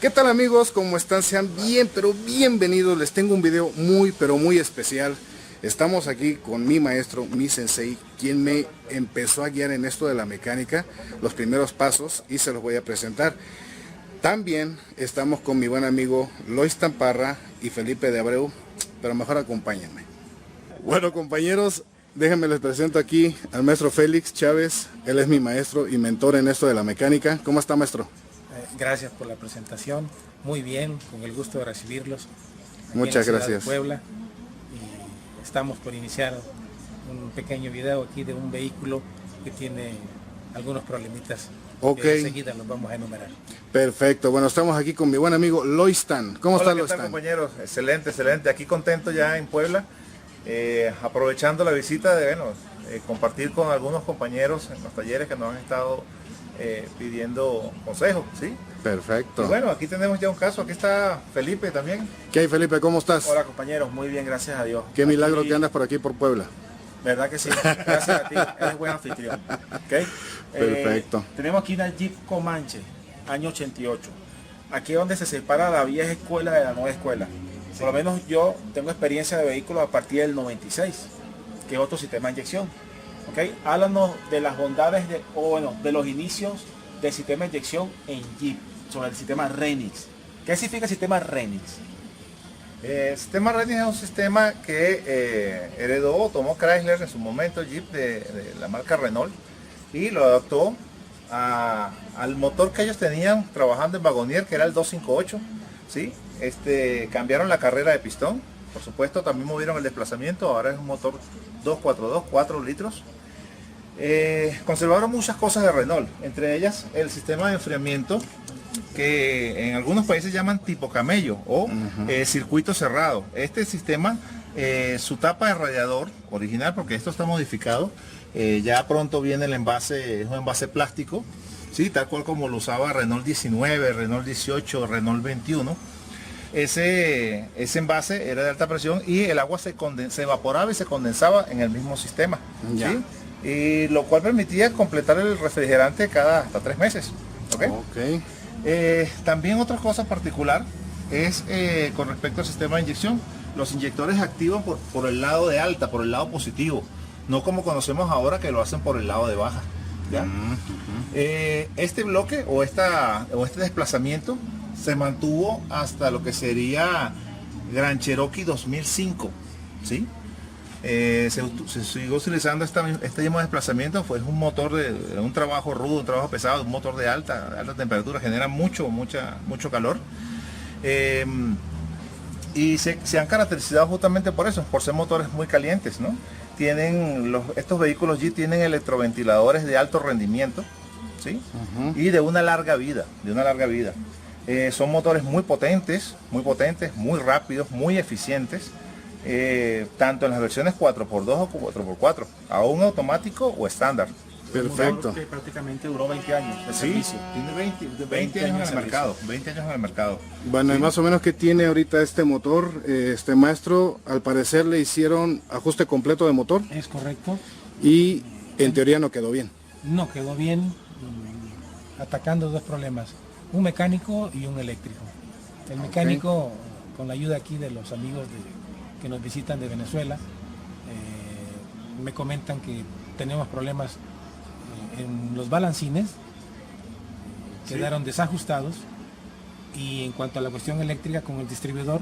¿Qué tal amigos? ¿Cómo están? Sean bien, pero bienvenidos. Les tengo un video muy, pero muy especial. Estamos aquí con mi maestro, mi sensei, quien me empezó a guiar en esto de la mecánica, los primeros pasos, y se los voy a presentar. También estamos con mi buen amigo Lois Tamparra y Felipe de Abreu, pero mejor acompáñenme. Bueno compañeros, déjenme les presento aquí al maestro Félix Chávez. Él es mi maestro y mentor en esto de la mecánica. ¿Cómo está, maestro? Gracias por la presentación, muy bien, con el gusto de recibirlos. Muchas gracias. Puebla, y estamos por iniciar un pequeño video aquí de un vehículo que tiene algunos problemitas. Ok. Que enseguida los vamos a enumerar. Perfecto, bueno, estamos aquí con mi buen amigo Loistan. ¿Cómo Hola, está ¿qué Loistan? tal, compañeros? Excelente, excelente. Aquí contento ya en Puebla, aprovechando la visita de compartir con algunos compañeros en los talleres que nos han estado pidiendo consejos, ¿sí? Perfecto. Y bueno, aquí tenemos ya un caso. Aquí está Felipe también. ¿Qué hay, Felipe? ¿Cómo estás? Hola compañeros, muy bien, gracias a Dios. Qué milagro Aquí, que andas por aquí por Puebla. ¿Verdad que sí? Gracias a ti, eres buen anfitrión. ¿Okay? Perfecto. Tenemos aquí una Jeep Comanche, año 88. Aquí es donde se separa la vieja escuela de la nueva escuela. Por lo menos yo tengo experiencia de vehículos a partir del 96, que es otro sistema de inyección. ¿Okay? Háblanos de las bondades de los inicios del sistema de inyección en Jeep, sobre el sistema Renix. ¿Qué significa el sistema Renix? El sistema Renix es un sistema que heredó o tomó Chrysler en su momento, Jeep de la marca Renault, y lo adaptó al motor que ellos tenían trabajando en Wagoneer, que era el 258, ¿sí? Cambiaron la carrera de pistón, por supuesto, también movieron el desplazamiento, ahora es un motor 242, 4 litros. Conservaron muchas cosas de Renault, entre ellas el sistema de enfriamiento, que en algunos países llaman tipo camello o circuito cerrado. Este sistema, su tapa de radiador original, porque esto está modificado, ya pronto viene el envase, es un envase plástico, ¿sí? Tal cual como lo usaba Renault 19, Renault 18, Renault 21. Ese envase era de alta presión y el agua se evaporaba y se condensaba en el mismo sistema, ¿sí? Y lo cual permitía completar el refrigerante hasta 3 meses. ¿Okay? También otra cosa particular es con respecto al sistema de inyección. Los inyectores activan por el lado de alta, por el lado positivo, no como conocemos ahora que lo hacen por el lado de baja, ¿ya? Este bloque o este desplazamiento se mantuvo hasta lo que sería Grand Cherokee 2005, ¿sí? Se siguió utilizando este mismo desplazamiento. Fue un motor de un trabajo rudo, un trabajo pesado, un motor de alta temperatura, genera mucho calor, y se han caracterizado justamente por eso, por ser motores muy calientes, ¿no? Estos vehículos Jeep tienen electroventiladores de alto rendimiento, ¿sí? Y de una larga vida, son motores muy potentes, muy rápidos, muy eficientes. Tanto en las versiones 4x2 o 4x4, aún automático o estándar. Perfecto. Que prácticamente duró 20 años de Sí, servicio. tiene 20 años en el mercado. 20 años en el mercado. Bueno, Sí. y más o menos, ¿qué tiene ahorita este motor? Maestro, al parecer le hicieron ajuste completo de motor Es correcto, y en teoría no quedó bien. no quedó bien, atacando dos problemas, un mecánico y un eléctrico. El mecánico, con la ayuda aquí de los amigos que nos visitan de Venezuela, me comentan que tenemos problemas en los balancines, quedaron desajustados, y en cuanto a la cuestión eléctrica con el distribuidor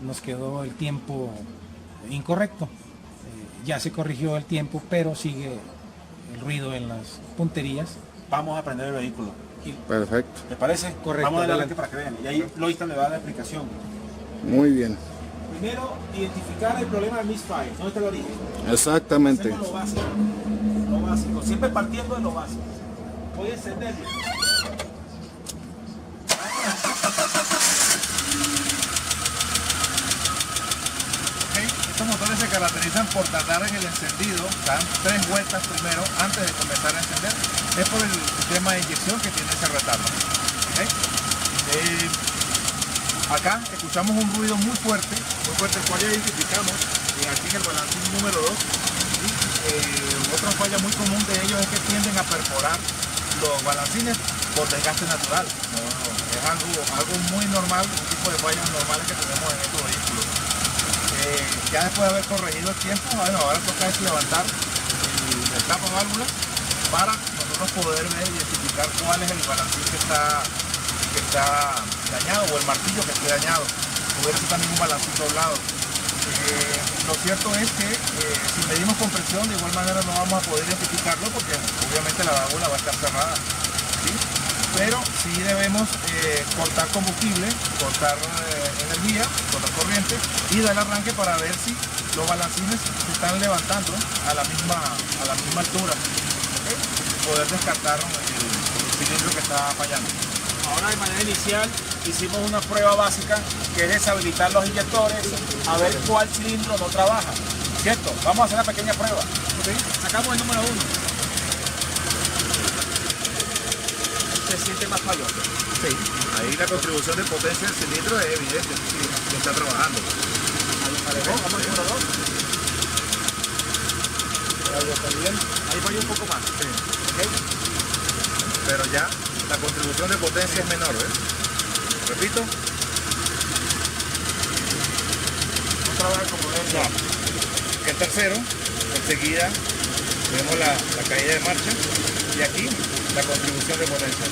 nos quedó el tiempo incorrecto. Ya se corrigió el tiempo, pero sigue el ruido en las punterías. Vamos a aprender el vehículo. Perfecto. ¿Te parece? Correcto, Vamos adelante adelante. para que vean. Y ahí Loistan le va a dar la explicación. Muy bien. Primero, identificar el problema de misfire. ¿Dónde está el origen? Exactamente. Hacemos lo básico. Lo básico. Siempre partiendo de lo básico. Voy a encenderlo. Estos motores se caracterizan por tardar en el encendido, dan 3 vueltas primero antes de comenzar a encender. Es por el sistema de inyección que tiene ese retardo. Acá escuchamos un ruido muy fuerte, el cual ya identificamos aquí en el balancín número 2. Otra falla muy común de ellos es que tienden a perforar los balancines por desgaste natural. Es algo muy normal, un tipo de fallas normales que tenemos en estos vehículos. Ya después de haber corregido el tiempo, bueno, ahora toca es levantar el tapa válvula para nosotros poder ver y identificar cuál es el balancín que está dañado, o el martillo que esté dañado. Pudiera ser también un balancín doblado. Lo cierto es que si medimos con presión, de igual manera no vamos a poder identificarlo porque obviamente la válvula va a estar cerrada, ¿sí? Pero sí debemos cortar combustible, cortar energía, cortar corriente y dar arranque para ver si los balancines se están levantando a la misma altura, ¿okay? Poder descartar el cilindro que está fallando. Ahora de manera inicial hicimos una prueba básica que es deshabilitar los inyectores, a ver cuál cilindro no trabaja, ¿cierto? Vamos a hacer una pequeña prueba. ¿Okay? Sacamos el número 1. Se siente más falloso. Sí, ahí la contribución de potencia del cilindro es evidente, que está trabajando. Vamos al número 2. Ahí falló un poco más. Sí. ¿Okay? Pero ya la contribución de potencia es menor, ¿ves? Repito. No trabaja como es. No. Que el tercero, enseguida vemos la caída de marcha y aquí la contribución de potencia.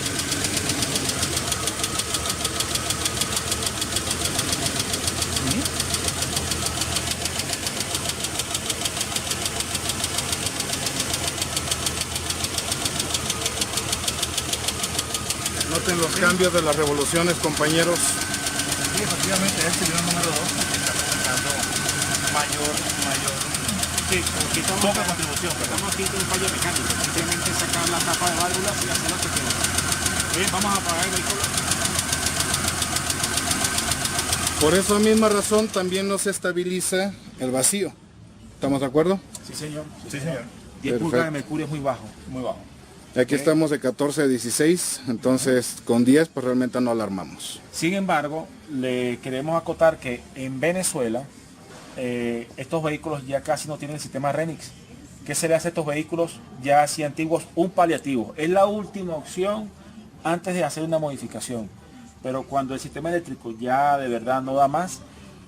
Noten los cambios de las revoluciones, compañeros. Sí, efectivamente, es el cilindro número 2 que está presentando mayor poca contribución. Estamos aquí con un fallo mecánico, simplemente sacar la tapa de válvulas y hacer lo que queremos. Bien, vamos a apagar el vehículo. Por esa misma razón también no se estabiliza el vacío. ¿Estamos de acuerdo? Sí, señor. Sí, señor. 10 Perfecto. pulgadas de mercurio es muy bajo, muy bajo. Aquí estamos de 14 a 16, entonces con 10 pues realmente no alarmamos. Sin embargo, le queremos acotar que en Venezuela estos vehículos ya casi no tienen el sistema Renix. ¿Qué se le hace a estos vehículos ya así antiguos? Un paliativo. Es la última opción antes de hacer una modificación. Pero cuando el sistema eléctrico ya de verdad no da más,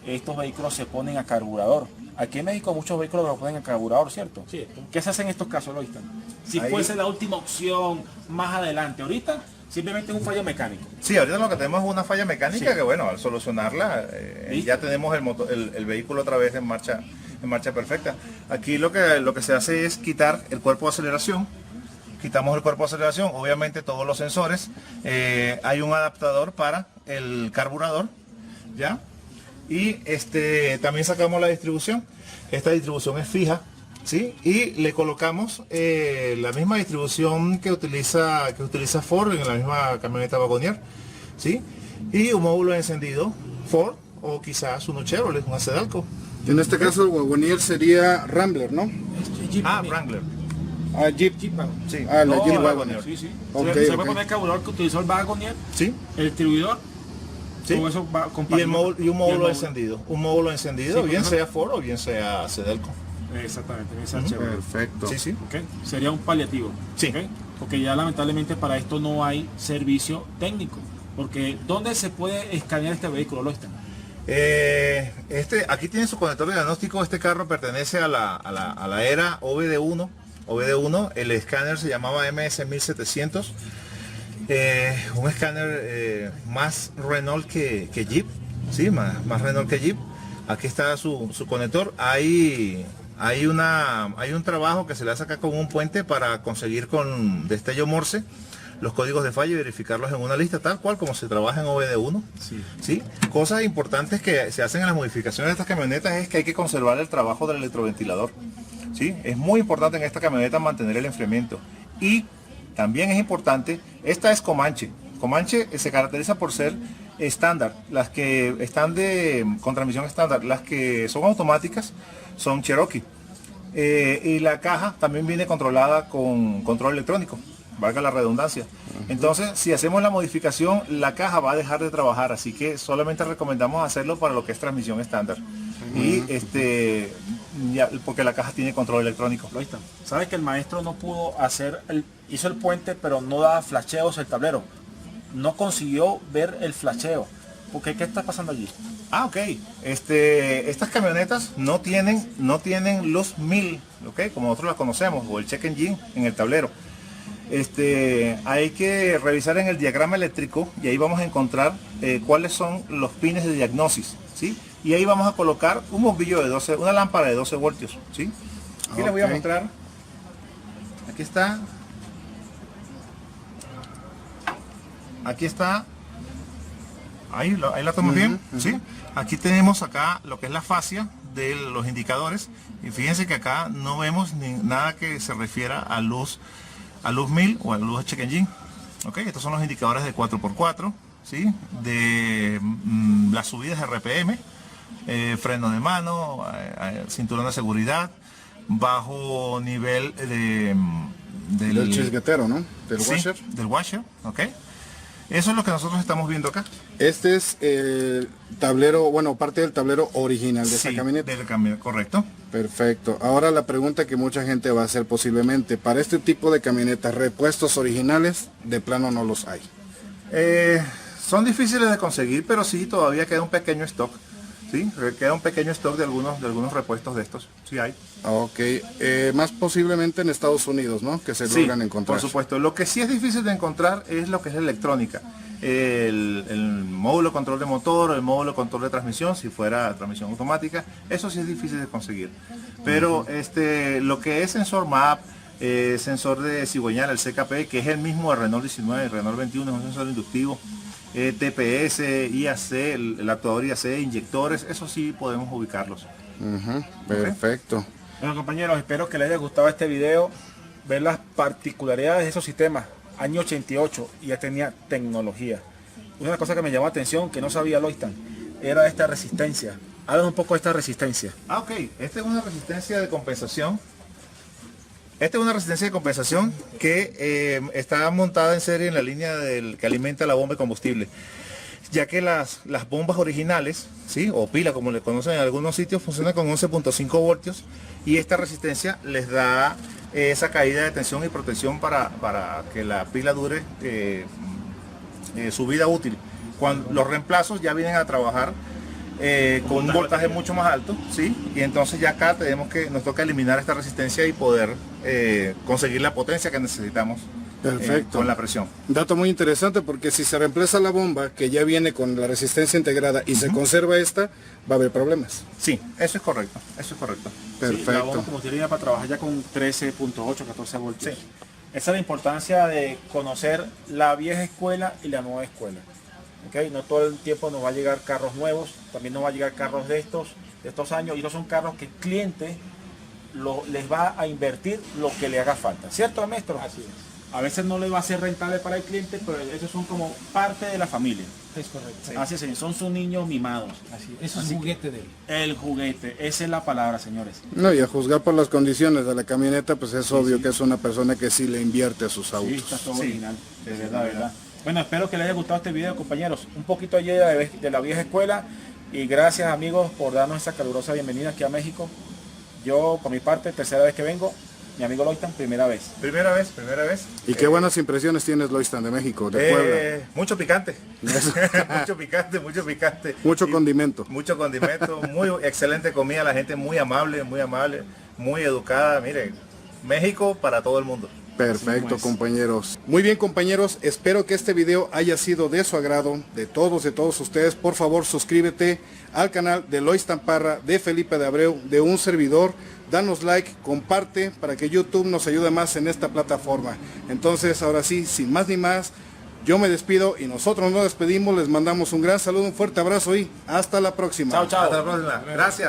estos vehículos se ponen a carburador. Aquí en México muchos vehículos lo ponen a carburador, ¿cierto? Sí. ¿Qué se hace en estos casos, Loistan? Si Ahí fuese la última opción más adelante, ahorita simplemente es un fallo mecánico. Sí, ahorita lo que tenemos es una falla mecánica Sí. que bueno, al solucionarla ya tenemos el vehículo otra vez en marcha perfecta. Aquí lo que se hace es quitar el cuerpo de aceleración. Quitamos el cuerpo de aceleración, obviamente todos los sensores. Hay un adaptador para el carburador, ¿ya? Y también sacamos la distribución. Esta distribución es fija, ¿sí? Y le colocamos la misma distribución que utiliza Ford en la misma camioneta Wagoneer, ¿sí? Y un módulo de encendido Ford o quizás un Chevrolet, un Sedalco. En este caso el Wagoneer sería Rambler, ¿no? Wrangler. Ah, Jeep. Sí. Ah, la No, Jeep la Wagoneer. Sí, sí. Ok, Se ok. puede poner el carburador que utilizó el Wagoneer, Sí. el distribuidor, Sí. todo eso va Y compatible. un módulo encendido. Un módulo encendido, Sí, bien porque sea Ford o bien sea Sedalco. Exactamente, esa chévere. Perfecto. Sí, sí. ¿Ok? Sería un paliativo. Sí. ¿Ok? Porque ya lamentablemente para esto no hay servicio técnico. Porque ¿dónde se puede escanear este vehículo, Loistan? Aquí tiene su conector de diagnóstico. Este carro pertenece a la era OBD1. OBD1, el escáner se llamaba MS1700. Un escáner más Renault que Jeep. Sí, más Renault que Jeep. Aquí está su conector. Hay un trabajo que se le hace acá con un puente para conseguir con destello Morse los códigos de falla y verificarlos en una lista tal cual como se trabaja en OBD1. Sí. ¿Sí? Cosas importantes que se hacen en las modificaciones de estas camionetas es que hay que conservar el trabajo del electroventilador. ¿Sí? Es muy importante en esta camioneta mantener el enfriamiento. Y también es importante, esta es Comanche. Comanche se caracteriza por ser estándar. Las que están con transmisión estándar, las que son automáticas son Cherokee. Y la caja también viene controlada con control electrónico, valga la redundancia. Entonces, si hacemos la modificación, la caja va a dejar de trabajar, así que solamente recomendamos hacerlo para lo que es transmisión estándar. Y porque la caja tiene control electrónico. Loistan, ¿sabes que el maestro no pudo hizo el puente, pero no daba flasheos el tablero? No consiguió ver el flasheo. Porque ¿qué está pasando allí? Ah, ok. Estas camionetas no tienen luz 1000, ¿ok? Como nosotros la conocemos, o el check engine en el tablero. Hay que revisar en el diagrama eléctrico y ahí vamos a encontrar cuáles son los pines de diagnosis, ¿sí? Y ahí vamos a colocar un bombillo de 12, una lámpara de 12 voltios, ¿sí? Aquí les voy a mostrar. Aquí está. Aquí está. Ahí la tomo bien, ¿sí? Aquí tenemos acá lo que es la fascia de los indicadores. Y fíjense que acá no vemos nada que se refiera a luz 1000 o a luz check engine. Ok, estos son los indicadores de 4x4, ¿sí? De las subidas de RPM, freno de mano, cinturón de seguridad, bajo nivel del chisguetero, ¿no? Del washer. Del washer, ok. Eso es lo que nosotros estamos viendo acá. Este es el tablero, bueno, parte del tablero original de esa camioneta. Del camioneta, correcto. Perfecto. Ahora la pregunta que mucha gente va a hacer posiblemente, para este tipo de camionetas, repuestos originales, de plano no los hay. Son difíciles de conseguir, pero sí, todavía queda un pequeño stock. Sí, queda un pequeño stock de algunos repuestos de estos. Sí hay. Ok. Más posiblemente en Estados Unidos, ¿no? Que se logran encontrar. Por supuesto. Lo que sí es difícil de encontrar es lo que es la electrónica. El módulo control de motor, el módulo control de transmisión, si fuera transmisión automática, eso sí es difícil de conseguir. Pero lo que es sensor MAP, sensor de cigüeñal, el CKP, que es el mismo de Renault 19 y Renault 21, es un sensor inductivo, TPS, IAC, el actuador IAC, inyectores, eso sí podemos ubicarlos. Perfecto. Okay. Bueno, compañeros, espero que les haya gustado este video, ver las particularidades de esos sistemas. Año 88 y ya tenía tecnología. Una cosa que me llamó la atención, que no sabía Loistan, era esta resistencia. Háblanos un poco de esta resistencia. Ah, ok. Esta es una resistencia de compensación. Esta es una resistencia de compensación que está montada en serie en la línea que alimenta la bomba de combustible. Ya que las bombas originales, ¿sí? O pila como le conocen en algunos sitios, funcionan con 11.5 voltios y esta resistencia les da esa caída de tensión y protección para que la pila dure su vida útil. Cuando los reemplazos ya vienen a trabajar con un voltaje mucho más alto, ¿sí? Y entonces ya acá nos toca eliminar esta resistencia y poder conseguir la potencia que necesitamos. Perfecto. Con la presión. Dato muy interesante, porque si se reemplaza la bomba que ya viene con la resistencia integrada y se conserva esta, va a haber problemas. Sí, eso es correcto, eso es correcto. Perfecto. Sí, la bomba como tiene para trabajar ya con 13.8, 14 voltios. Sí. Esa es la importancia de conocer la vieja escuela y la nueva escuela. ¿Okay? No todo el tiempo nos va a llegar carros nuevos, también nos va a llegar carros de estos años, y no son carros que el cliente les va a invertir lo que le haga falta. ¿Cierto, maestro? Así es. A veces no le va a ser rentable para el cliente, pero esos son como parte de la familia. Es correcto. Sí. Así es, son sus niños mimados. Así es. Eso es juguete de él. El juguete, esa es la palabra, señores. No, y a juzgar por las condiciones de la camioneta, pues es obvio que es una persona que sí le invierte a sus autos. Sí, está todo original, de verdad. Bueno, espero que les haya gustado este video, compañeros. Un poquito allí de la vieja escuela. Y gracias, amigos, por darnos esta calurosa bienvenida aquí a México. Yo, por mi parte, tercera vez que vengo. Mi amigo Loistan, primera vez. Primera vez. ¿Y qué buenas impresiones tienes, Loistan, de México, de Puebla? Mucho picante. mucho picante. Mucho condimento. Mucho condimento, muy excelente comida, la gente muy amable, muy educada. Mire, México para todo el mundo. Perfecto, compañeros. Muy bien, compañeros, espero que este video haya sido de su agrado, de todos ustedes. Por favor, suscríbete al canal de Loistan Parra, de Felipe de Abreu, de un servidor. Danos like, comparte para que YouTube nos ayude más en esta plataforma. Entonces, ahora sí, sin más ni más, yo me despido y nosotros nos despedimos. Les mandamos un gran saludo, un fuerte abrazo y hasta la próxima. Chao, chao. Hasta la próxima. Gracias.